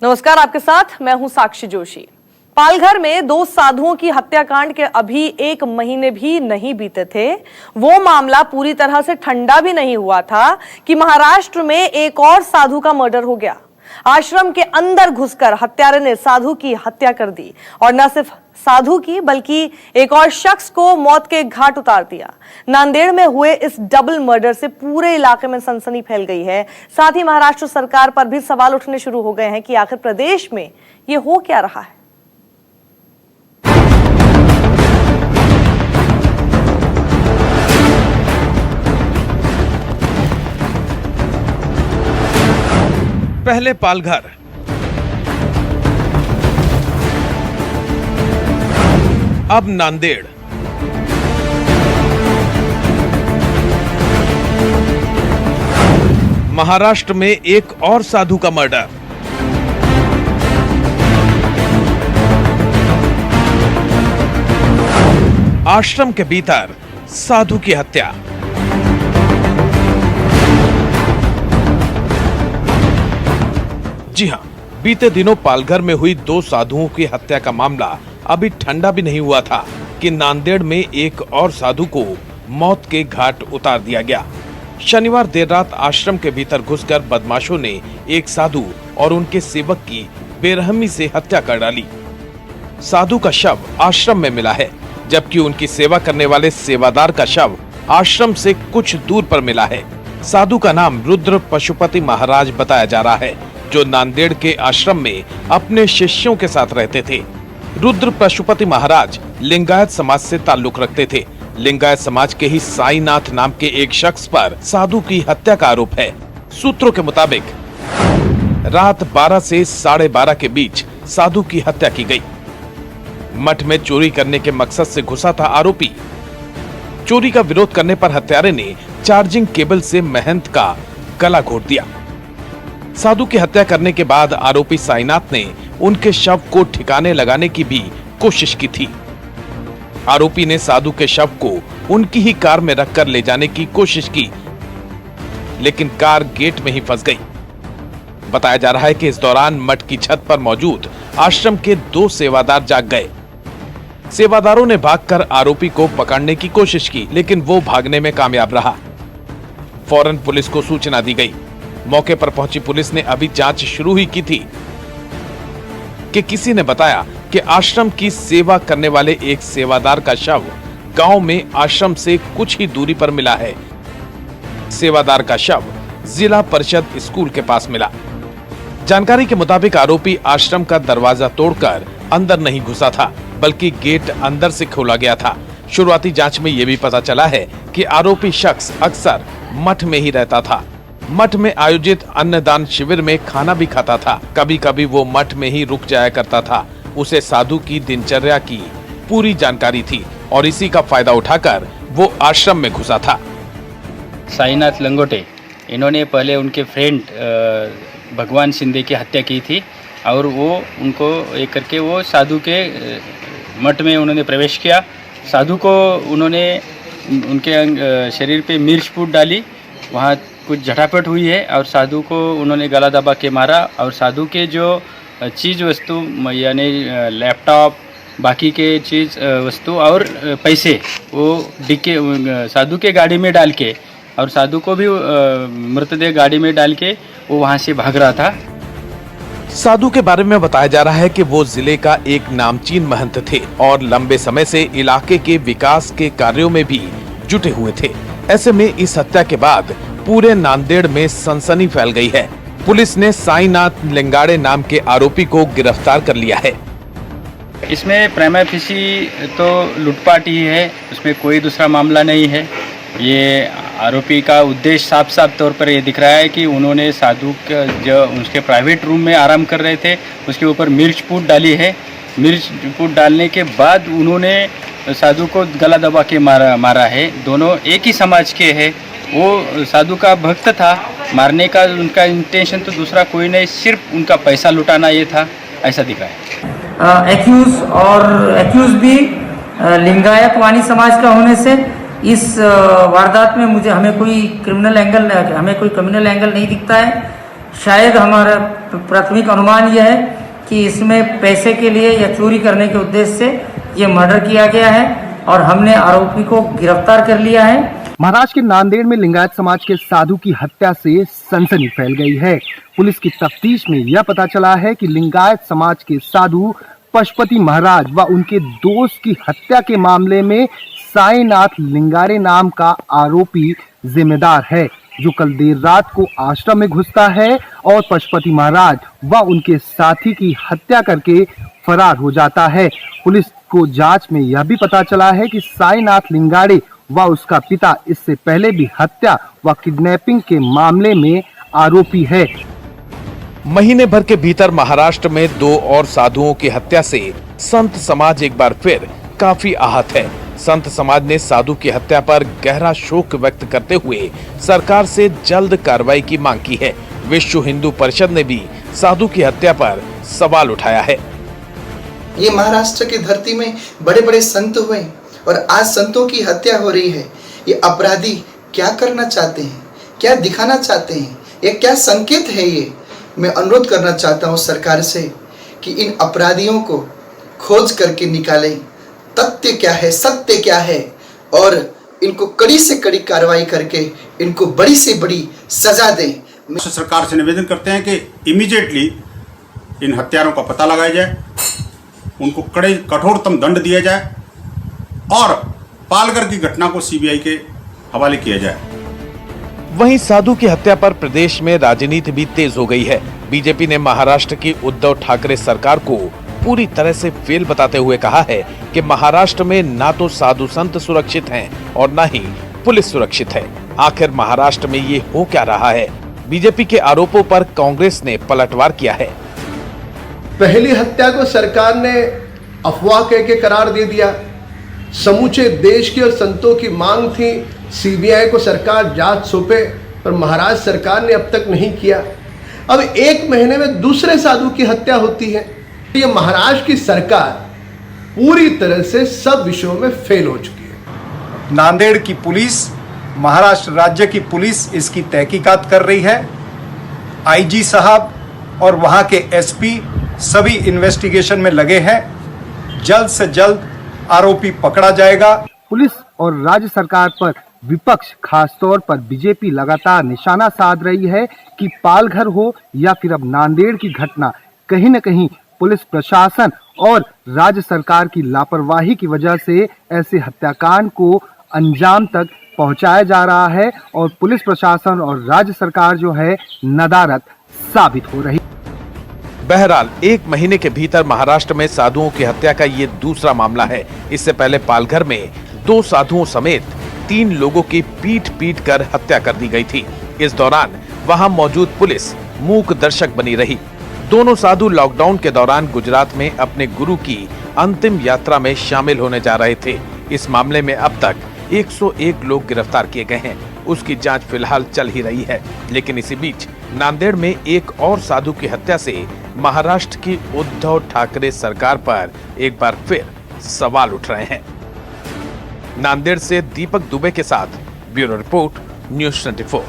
नमस्कार, आपके साथ मैं हूं साक्षी जोशी। पालघर में दो साधुओं की हत्याकांड के अभी 1 महीने भी नहीं बीते थे। वो मामला पूरी तरह से ठंडा भी नहीं हुआ था कि महाराष्ट्र में एक और साधु का मर्डर हो गया। आश्रम के अंदर घुसकर हत्यारे ने साधु की हत्या कर दी और न सिर्फ साधु की बल्कि एक और शख्स को मौत के घाट उतार दिया। नांदेड़ में हुए इस डबल मर्डर से पूरे इलाके में सनसनी फैल गई है। साथ ही महाराष्ट्र सरकार पर भी सवाल उठने शुरू हो गए हैं कि आखिर प्रदेश में ये हो क्या रहा है। पहले पालघर, अब नांदेड़। महाराष्ट्र में एक और साधु का मर्डर। आश्रम के भीतर साधु की हत्या। जी हां, बीते दिनों पालघर में हुई 2 साधुओं की हत्या का मामला अभी ठंडा भी नहीं हुआ था कि नांदेड़ में एक और साधु को मौत के घाट उतार दिया गया। शनिवार देर रात आश्रम के भीतर घुसकर बदमाशों ने एक साधु और उनके सेवक की बेरहमी से हत्या कर डाली। साधु का शव आश्रम में मिला है, जबकि उनकी सेवा करने वाले सेवादार का शव आश्रम से कुछ दूर पर मिला है। साधु का नाम रुद्र पशुपति महाराज बताया जा रहा है, जो नांदेड़ के आश्रम में अपने शिष्यों के साथ रहते थे। रुद्र पशुपति महाराज लिंगायत समाज से ताल्लुक रखते थे। लिंगायत समाज के ही साईनाथ नाम के एक शख्स पर साधु की हत्या का आरोप है। सूत्रों के मुताबिक रात 12 से 12:30 के बीच साधु की हत्या की गई। मठ में चोरी करने के मकसद से घुसा था आरोपी। चोरी का विरोध करने पर हत्यारे ने चार्जिंग केबल से महंत का गला घोट दिया। साधु की हत्या करने के बाद आरोपी साईनाथ ने उनके शव को ठिकाने लगाने की भी कोशिश की थी। आरोपी ने साधु के शव को उनकी ही कार में रखकर ले जाने की कोशिश की, लेकिन कार गेट में ही फंस गई। बताया जा रहा है कि इस दौरान मठ की छत पर मौजूद आश्रम के 2 सेवादार जाग गए। सेवादारों ने भागकर आरोपी को पकड़ने की कोशिश की, लेकिन वो भागने में कामयाब रहा। फौरन पुलिस को सूचना दी गई। मौके पर पहुंची पुलिस ने अभी जांच शुरू ही की थी कि किसी ने बताया कि आश्रम की सेवा करने वाले एक सेवादार का शव गांव में आश्रम से कुछ ही दूरी पर मिला है। सेवादार का शव जिला परिषद स्कूल के पास मिला। जानकारी के मुताबिक आरोपी आश्रम का दरवाजा तोड़कर अंदर नहीं घुसा था, बल्कि गेट अंदर से खोला गया था। शुरुआती जांच में यह भी पता चला है कि आरोपी शख्स अक्सर मठ में ही रहता था। मठ में आयोजित अन्नदान शिविर में खाना भी खाता था। कभी कभी वो मठ में ही रुक जाया करता था। उसे साधु की दिनचर्या की पूरी जानकारी थी और इसी का फायदा उठाकर वो आश्रम में घुसा था। साईनाथ लंगोटे, इन्होंने पहले उनके फ्रेंड भगवान शिंदे की हत्या की थी और वो उनको एक करके वो साधु के मठ में उन्होंने प्रवेश किया। साधु को उन्होंने उनके शरीर पे मिर्च फूट डाली, वहाँ कुछ झटापट हुई है और साधु को उन्होंने गला दबा के मारा और साधु के जो चीज़ वस्तु यानी लैपटॉप, बाकी के चीज़ वस्तु और पैसे वो डिक्के साधु के गाड़ी में डाल के और साधु को भी मृतदेह गाड़ी में डाल के वो वहाँ से भाग रहा था। साधु के बारे में बताया जा रहा है कि वो जिले का एक नामचीन महंत थे और लंबे समय से इलाके के विकास के कार्यों में भी जुटे हुए थे। ऐसे में इस हत्या के बाद पूरे नांदेड़ में सनसनी फैल गई है। पुलिस ने साईनाथ लिंगाड़े नाम के आरोपी को गिरफ्तार कर लिया है। इसमें प्राइमा फेसी तो लूटपाट ही है, उसमें कोई दूसरा मामला नहीं है। ये आरोपी का उद्देश्य साफ साफ तौर पर ये दिख रहा है कि उन्होंने साधु का जो उसके प्राइवेट रूम में आराम कर रहे थे उसके ऊपर मिर्च फूट डाली है। मिर्च फूट डालने के बाद उन्होंने साधु को गला दबा के मारा है। दोनों एक ही समाज के हैं। वो साधु का भक्त था, मारने का उनका इंटेंशन तो दूसरा कोई नहीं, सिर्फ उनका पैसा लुटाना ये था, ऐसा दिखा है। एक्यूज भी लिंगायत वाणी समाज का होने से इस वारदात में हमें कोई क्रिमिनल एंगल नहीं दिखता है। शायद हमारा प्राथमिक अनुमान यह है कि इसमें पैसे के लिए या चोरी करने के उद्देश्य से ये मर्डर किया गया है और हमने आरोपी को गिरफ्तार कर लिया है। महाराष्ट्र के नांदेड़ में लिंगायत समाज के साधु की हत्या से सनसनी फैल गई है। पुलिस की तफ्तीश में यह पता चला है कि लिंगायत समाज के साधु पशुपति महाराज व उनके दोस्त की हत्या के मामले में साईनाथ लिंगारे नाम का आरोपी जिम्मेदार है, जो कल देर रात को आश्रम में घुसता है और पशुपति महाराज व उनके साथी की हत्या करके फरार हो जाता है। पुलिस को जांच में यह भी पता चला है कि साईनाथ लिंगारे व उसका पिता इससे पहले भी हत्या व किडनैपिंग के मामले में आरोपी है। महीने भर के भीतर महाराष्ट्र में 2 और साधुओं की हत्या से संत समाज एक बार फिर काफी आहत है। संत समाज ने साधु की हत्या पर गहरा शोक व्यक्त करते हुए सरकार से जल्द कार्रवाई की मांग की है। विश्व हिंदू परिषद ने भी साधु की हत्या पर सवाल उठाया है। ये महाराष्ट्र की धरती में बड़े बड़े संत हुए और आज संतों की हत्या हो रही है। ये अपराधी क्या करना चाहते हैं, क्या दिखाना चाहते हैं, ये क्या संकेत है? ये मैं अनुरोध करना चाहता हूँ सरकार से कि इन अपराधियों को खोज करके निकालें, तथ्य क्या है, सत्य क्या है, और इनको कड़ी से कड़ी कार्रवाई करके इनको बड़ी से बड़ी सजा दें। सरकार से निवेदन करते हैं कि इमीडिएटली इन हत्यारों का पता लगाया जाए, उनको कठोरतम दंड दिया जाए और पालघर की घटना को सीबीआई के हवाले किया जाए। वहीं साधु की हत्या पर प्रदेश में राजनीति भी तेज हो गई है। बीजेपी ने महाराष्ट्र की उद्धव ठाकरे सरकार को पूरी तरह से फेल बताते हुए कहा है कि महाराष्ट्र में ना तो साधु संत सुरक्षित हैं और ना ही पुलिस सुरक्षित है। आखिर महाराष्ट्र में ये हो क्या रहा है? बीजेपी के आरोपों पर कांग्रेस ने पलटवार किया है। पहली हत्या को सरकार ने अफवाह कह के करार दे दिया। समूचे देश की और संतों की मांग थी सीबीआई को सरकार जांच सौंपे, पर महाराष्ट्र सरकार ने अब तक नहीं किया। अब 1 महीने में दूसरे साधु की हत्या होती है। ये महाराष्ट्र की सरकार पूरी तरह से सब विषयों में फेल हो चुकी है। नांदेड़ की पुलिस, महाराष्ट्र राज्य की पुलिस इसकी तहकीकात कर रही है। आईजी साहब और वहां के एसपी सभी इन्वेस्टिगेशन में लगे हैं। जल्द से जल्द आरोपी पकड़ा जाएगा। पुलिस और राज्य सरकार पर विपक्ष खासतौर पर बीजेपी लगातार निशाना साध रही है कि पालघर हो या फिर अब नांदेड़ की घटना, कहीं न कहीं पुलिस प्रशासन और राज्य सरकार की लापरवाही की वजह से ऐसे हत्याकांड को अंजाम तक पहुंचाया जा रहा है और पुलिस प्रशासन और राज्य सरकार जो है नदारद साबित हो रही। बहरहाल 1 महीने के भीतर महाराष्ट्र में साधुओं की हत्या का ये दूसरा मामला है। इससे पहले पालघर में 2 साधुओं समेत 3 लोगों की पीट कर हत्या कर दी गई थी। इस दौरान वहां मौजूद पुलिस मूक दर्शक बनी रही। दोनों साधु लॉकडाउन के दौरान गुजरात में अपने गुरु की अंतिम यात्रा में शामिल होने जा रहे थे। इस मामले में अब तक 101 लोग गिरफ्तार किए गए हैं। उसकी जांच फिलहाल चल ही रही है। लेकिन इसी बीच नांदेड़ में एक और साधु की हत्या से महाराष्ट्र की उद्धव ठाकरे सरकार पर एक बार फिर सवाल उठ रहे हैं। नांदेड़ से दीपक दुबे के साथ ब्यूरो रिपोर्ट, न्यूज़ 24।